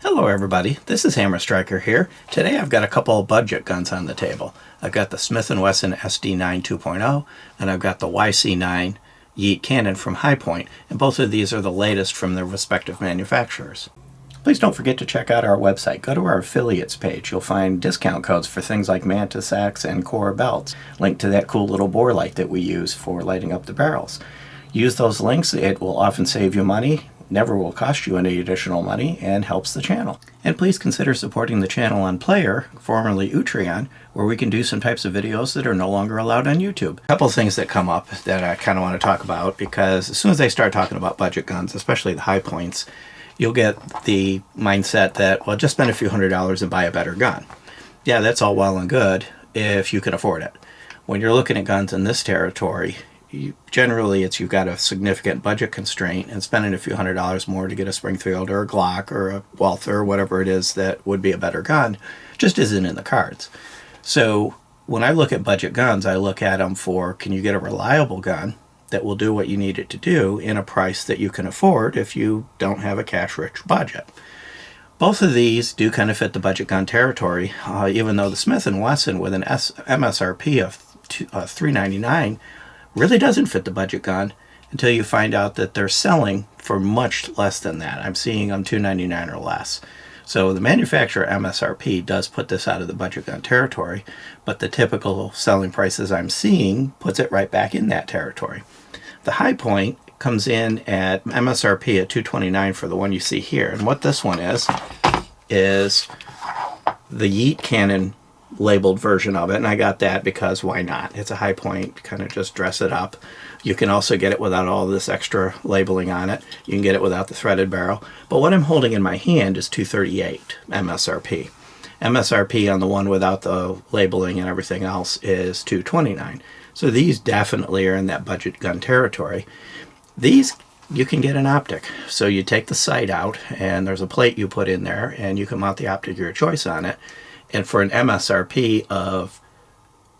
Hello everybody, this is Hammer Striker here. Today I've got a couple of budget guns on the table. I've got the Smith Wesson SD9 2.0 and I've got the YC9 YEET Cannon from Hi-Point, and both of these are the latest from their respective manufacturers. Please don't forget to check out our website. Go to our affiliates page. You'll find discount codes for things like Mantis Axe and Core belts, linked to that cool little bore light that we use for lighting up the barrels. Use those links. It will often save you money, never will cost you any additional money, and helps the channel. And please consider supporting the channel on Player, formerly Utreon, where we can do some types of videos that are no longer allowed on YouTube. A couple of things that come up that I kind of want to talk about, because as soon as they start talking about budget guns, especially the Hi-Points, you'll get the mindset that, well, just spend a few $100s and buy a better gun. Yeah, that's all well and good if you can afford it. When you're looking at guns in this territory, generally you've got a significant budget constraint, and spending a few $100s more to get a Springfield or a Glock or a Walther or whatever it is that would be a better gun just isn't in the cards. So when I look at budget guns, I look at them for, can you get a reliable gun that will do what you need it to do in a price that you can afford if you don't have a cash-rich budget. Both of these do kind of fit the budget gun territory, even though the Smith & Wesson with an MSRP of $399 really doesn't fit the budget gun until you find out that they're selling for much less than that. I'm seeing them $299 or less. So the manufacturer MSRP does put this out of the budget gun territory, but the typical selling prices I'm seeing puts it right back in that territory. The Hi-Point comes in at MSRP at $229 for the one you see here. And what this one is the YEET Cannon labeled version of it, and I got that because why not? It's a Hi-Point, kind of just dress it up. You can also get it without all this extra labeling on it. You can get it without the threaded barrel. But what I'm holding in my hand is $238 MSRP. MSRP on the one without the labeling and everything else is $229. So these definitely are in that budget gun territory. These you can get an optic. So you take the sight out and there's a plate you put in there and you can mount the optic of your choice on it. And for an MSRP of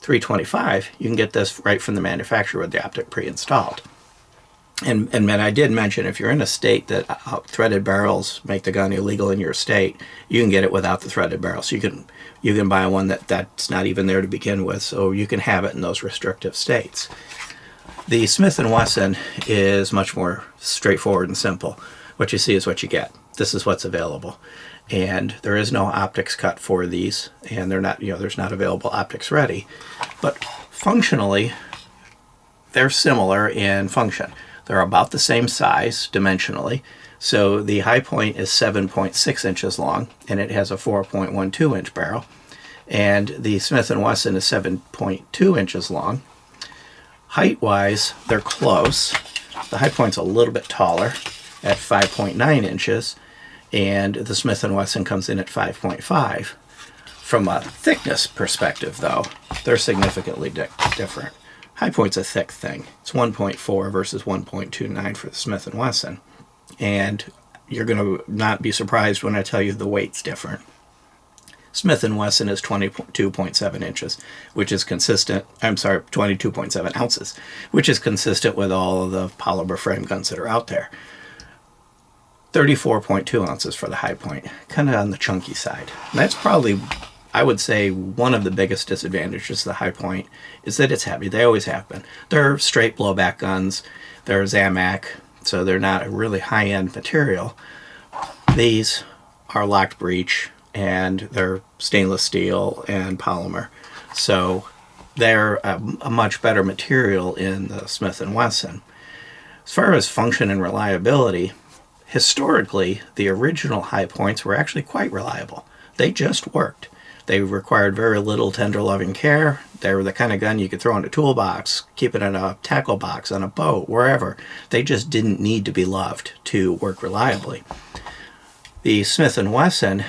$325, you can get this right from the manufacturer with the optic pre-installed. And I did mention, if you're in a state that threaded barrels make the gun illegal in your state, you can get it without the threaded barrel. So you can buy one that's not even there to begin with, so you can have it in those restrictive states. The Smith & Wesson is much more straightforward and simple. What you see is what you get. This is what's available. And there is no optics cut for these, and they're not, there's not available optics ready. But functionally, they're similar in function. They're about the same size dimensionally. So the Hi-Point is 7.6 inches long, and it has a 4.12 inch barrel. And the Smith & Wesson is 7.2 inches long. Height-wise, they're close. The Hi-Point's a little bit taller at 5.9 inches, and the Smith & Wesson comes in at 5.5. From a thickness perspective, though, they're significantly different. Hi-Point's a thick thing. It's 1.4 versus 1.29 for the Smith & Wesson. And you're going to not be surprised when I tell you the weight's different. Smith & Wesson is 22.7 inches, which is consistent, 22.7 ounces, which is consistent with all of the polymer frame guns that are out there. 34.2 ounces for the Hi-Point, kind of on the chunky side. And that's probably, I would say, one of the biggest disadvantages of the Hi-Point is that it's heavy. They always have been. They're straight blowback guns. They're Zamac, so they're not a really high-end material. These are locked breech, and they're stainless steel and polymer. So they're a much better material in the Smith & Wesson. As far as function and reliability, historically, the original Hi-Points were actually quite reliable. They just worked. They required very little tender loving care. They were the kind of gun you could throw in a toolbox, keep it in a tackle box, on a boat, wherever. They just didn't need to be loved to work reliably. The Smith & Wesson,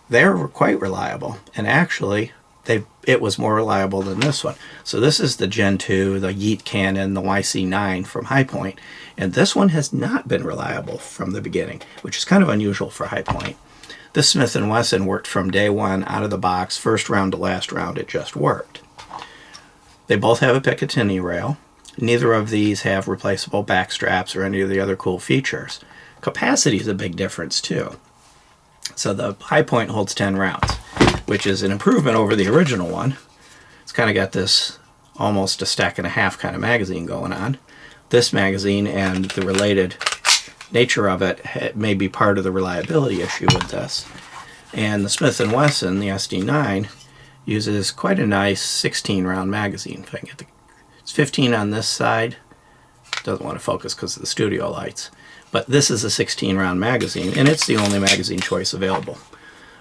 they're quite reliable, and actually it was more reliable than this one. So this is the Gen 2, the YEET Cannon, the YC9 from Hi-Point, and this one has not been reliable from the beginning, which is kind of unusual for Hi-Point. This Smith & Wesson worked from day one, out of the box, first round to last round, it just worked. They both have a Picatinny rail. Neither of these have replaceable back straps or any of the other cool features. Capacity is a big difference too. So the Hi-Point holds 10 rounds, which is an improvement over the original one. It's kind of got this almost a stack and a half kind of magazine going on. This magazine and the related nature of it may be part of the reliability issue with this. And the Smith & Wesson, the SD9, uses quite a nice 16 round magazine. If I can get it's 15 on this side. Doesn't want to focus because of the studio lights. But this is a 16 round magazine, and it's the only magazine choice available.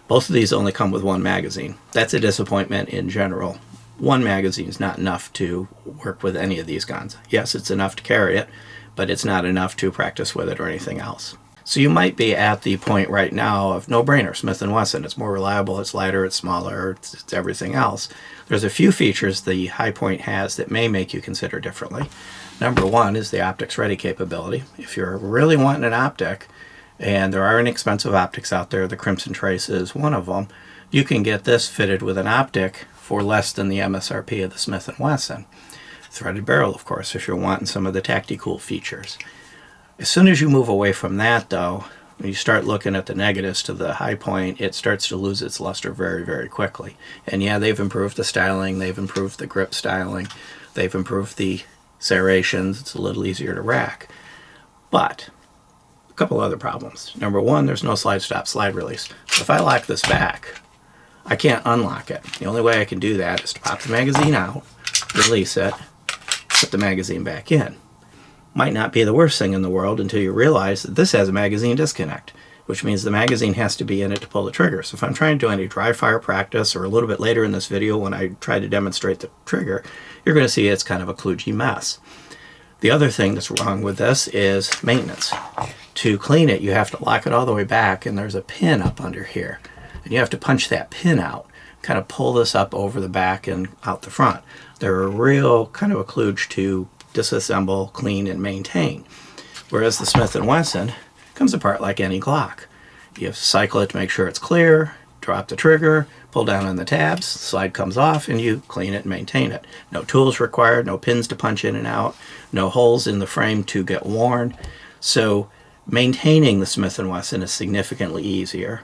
Both of these only come with one magazine. That's a disappointment in general. One magazine is not enough to work with any of these guns. Yes, it's enough to carry it, but it's not enough to practice with it or anything else. So you might be at the point right now of no-brainer, Smith & Wesson. It's more reliable, it's lighter, it's smaller, it's everything else. There's a few features the Hi-Point has that may make you consider differently. Number one is the optics ready capability. If you're really wanting an optic, and there are inexpensive optics out there, the Crimson Trace is one of them, you can get this fitted with an optic for less than the MSRP of the Smith & Wesson. Threaded barrel, of course, if you're wanting some of the tactical features. As soon as you move away from that, though, when you start looking at the negatives to the Hi-Point, it starts to lose its luster very, very quickly. And yeah, they've improved the styling, they've improved the grip styling, they've improved the serrations, it's a little easier to rack. But a couple other problems. Number one, there's no slide stop slide release. So if I lock this back, I can't unlock it. The only way I can do that is to pop the magazine out, release it, put the magazine back in. Might not be the worst thing in the world until you realize that this has a magazine disconnect, which means the magazine has to be in it to pull the trigger. So if I'm trying to do any dry fire practice, or a little bit later in this video when I try to demonstrate the trigger, you're going to see it's kind of a kludgy mess. The other thing that's wrong with this is maintenance. To clean it, you have to lock it all the way back, and there's a pin up under here. And you have to punch that pin out, kind of pull this up over the back and out the front. They're a real kind of a kludge to disassemble, clean, and maintain. Whereas the Smith & Wesson comes apart like any Glock. You have to cycle it to make sure it's clear, drop the trigger, pull down on the tabs, the slide comes off, and you clean it and maintain it. No tools required, no pins to punch in and out, no holes in the frame to get worn. So maintaining the Smith & Wesson is significantly easier.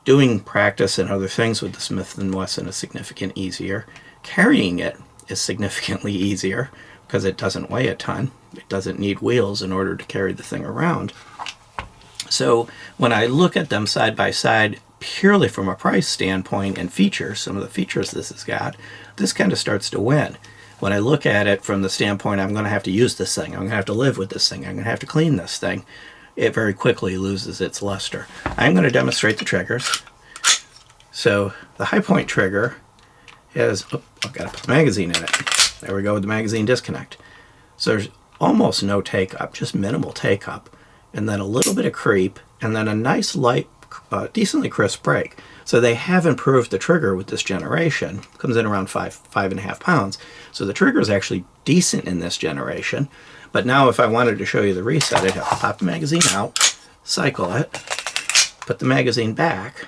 Doing practice and other things with the Smith & Wesson is significantly easier. Carrying it is significantly easier because it doesn't weigh a ton. It doesn't need wheels in order to carry the thing around. So when I look at them side by side, purely from a price standpoint and features, some of the features this has got, this kind of starts to win. When I look at it from the standpoint, I'm going to have to use this thing, I'm going to have to live with this thing, I'm going to have to clean this thing, it very quickly loses its luster. I'm going to demonstrate the triggers. So the Hi-Point trigger has, I've got to put the magazine in it. There we go with the magazine disconnect. So there's almost no take up, just minimal take up, and then a little bit of creep, and then a nice light, decently crisp break. So they have improved the trigger with this generation. Comes in around 5.5 pounds. So the trigger is actually decent in this generation. But now if I wanted to show you the reset, I'd have to pop the magazine out, cycle it, put the magazine back,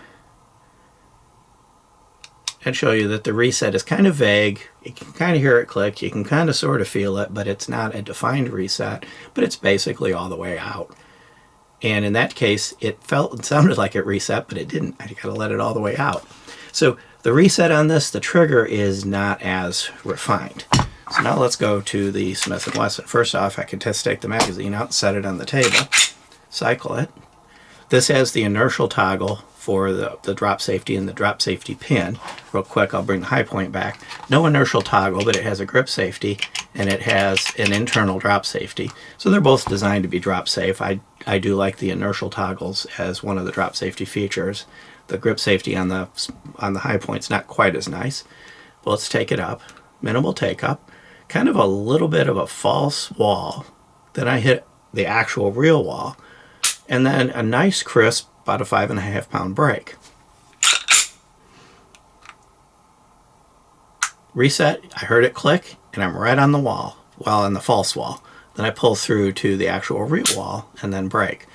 and show you that the reset is kind of vague. You can kind of hear it click, you can kind of sort of feel it, but it's not a defined reset, but it's basically all the way out. And in that case, it sounded like it reset, but it didn't. I gotta let it all the way out. So the reset on this, the trigger is not as refined. So now let's go to the Smith & Wesson. First off, I can just take the magazine out and set it on the table, cycle it. This has the inertial toggle for the drop safety and the drop safety pin. Real quick, I'll bring the Hi-Point back. No inertial toggle, but it has a grip safety and it has an internal drop safety. So they're both designed to be drop safe. I do like the inertial toggles as one of the drop safety features. The grip safety on the Hi-Point's not quite as nice. But let's take it up. Minimal take up. Kind of a little bit of a false wall. Then I hit the actual real wall. And then a nice crisp, about a 5.5 pound break. Reset, I heard it click, and I'm right on the wall, well, on the false wall. Then I pull through to the actual real wall and then break.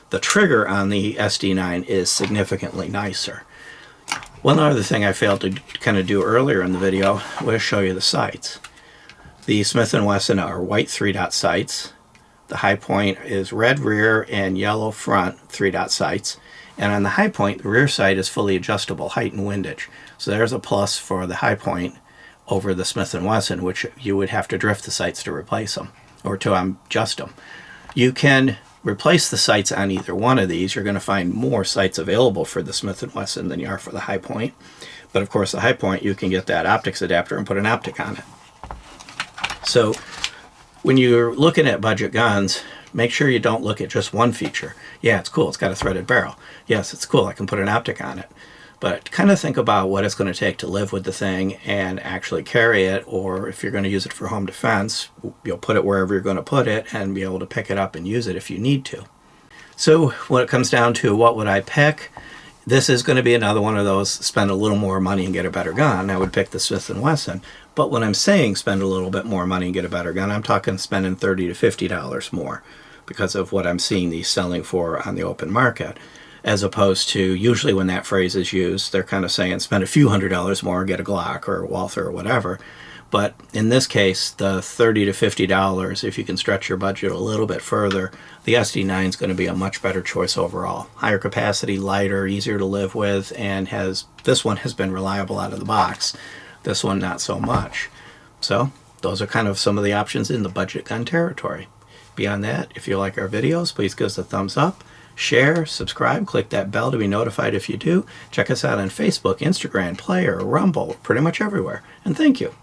The trigger on the SD9 is significantly nicer. One other thing I failed to kind of do earlier in the video was show you the sights. The Smith & Wesson are white 3-dot sights. The Hi-Point is red rear and yellow front 3-dot sights. And on the Hi-Point, the rear sight is fully adjustable, height and windage. So there's a plus for the Hi-Point over the Smith & Wesson, which you would have to drift the sights to replace them, or to adjust them. You can replace the sights on either one of these. You're going to find more sights available for the Smith & Wesson than you are for the Hi-Point. But of course, the Hi-Point, you can get that optics adapter and put an optic on it. So when you're looking at budget guns, make sure you don't look at just one feature. Yeah, it's cool, it's got a threaded barrel. Yes, it's cool, I can put an optic on it. But kind of think about what it's going to take to live with the thing and actually carry it, or if you're going to use it for home defense, you'll put it wherever you're going to put it and be able to pick it up and use it if you need to. So when it comes down to what would I pick, this is going to be another one of those spend a little more money and get a better gun. I would pick the Smith & Wesson. But when I'm saying spend a little bit more money and get a better gun, I'm talking spending $30 to $50 more because of what I'm seeing these selling for on the open market. As opposed to, usually when that phrase is used, they're kind of saying spend a few $100s more, get a Glock or a Walther or whatever. But in this case, the $30 to $50, if you can stretch your budget a little bit further, the SD9 is going to be a much better choice overall. Higher capacity, lighter, easier to live with, and this one has been reliable out of the box. This one, not so much. So those are kind of some of the options in the budget gun territory. Beyond that, if you like our videos, please give us a thumbs up. Share, subscribe, click that bell to be notified if you do. Check us out on Facebook, Instagram, Player, Rumble, pretty much everywhere. And thank you.